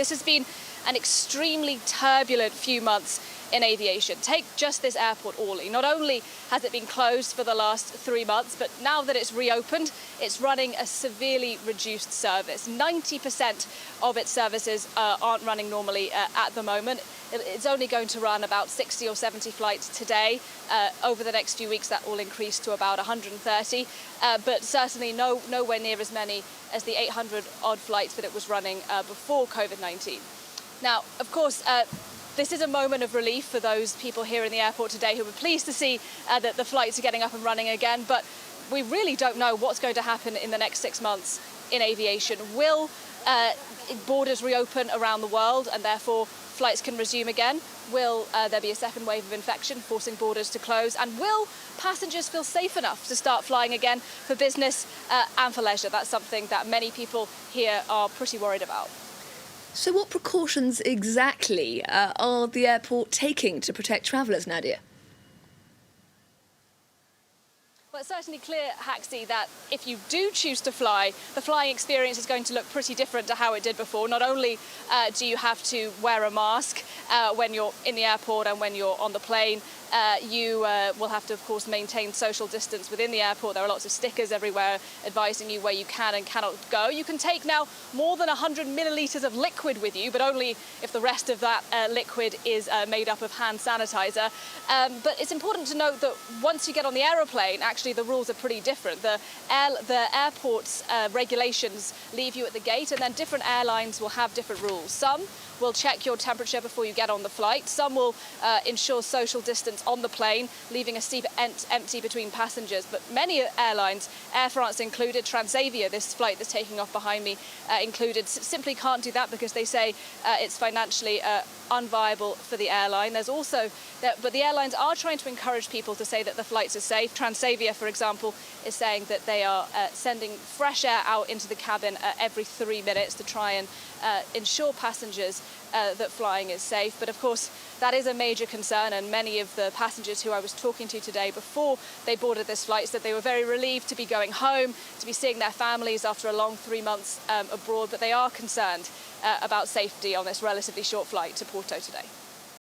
This has been an extremely turbulent few months in aviation. Take just this airport, Orly. Not only has it been closed for the last 3 months, but now that it's reopened, it's running a severely reduced service. 90% of its services aren't running normally at the moment. It's only going to run about 60 or 70 flights today. Over the next few weeks, that will increase to about 130, but certainly nowhere near as many as the 800 odd flights that it was running before COVID-19. Now, of course, this is a moment of relief for those people here in the airport today who were pleased to see that the flights are getting up and running again, but we really don't know what's going to happen in the next 6 months in aviation. Will borders reopen around the world and therefore flights can resume again? Will there be a second wave of infection forcing borders to close? And will passengers feel safe enough to start flying again for business and for leisure? That's something that many people here are pretty worried about. So what precautions exactly are the airport taking to protect travellers, Nadia? Well, it's certainly clear, Haxi, that if you do choose to fly, the flying experience is going to look pretty different to how it did before. Not only do you have to wear a mask when you're in the airport and when you're on the plane, you will have to, of course, maintain social distance within the airport. There are lots of stickers everywhere advising you where you can and cannot go. You can take now more than 100 millilitres of liquid with you, but only if the rest of that liquid is made up of hand sanitizer. But it's important to note that once you get on the aeroplane, actually the rules are pretty different. The airport's regulations leave you at the gate, and then different airlines will have different rules. Some will check your temperature before you get on the flight. Some will ensure social distance on the plane, leaving a seat empty between passengers. But many airlines, Air France included, Transavia, this flight that's taking off behind me, included, simply can't do that because they say it's financially unviable for the airline. There's also, but the airlines are trying to encourage people to say that the flights are safe. Transavia, for example, is saying that they are sending fresh air out into the cabin every 3 minutes to try and ensure passengers that flying is safe. But of course, that is a major concern, and many of the passengers who I was talking to today before they boarded this flight said they were very relieved to be going home, to be seeing their families after a long 3 months abroad, but they are concerned about safety on this relatively short flight to Porto today.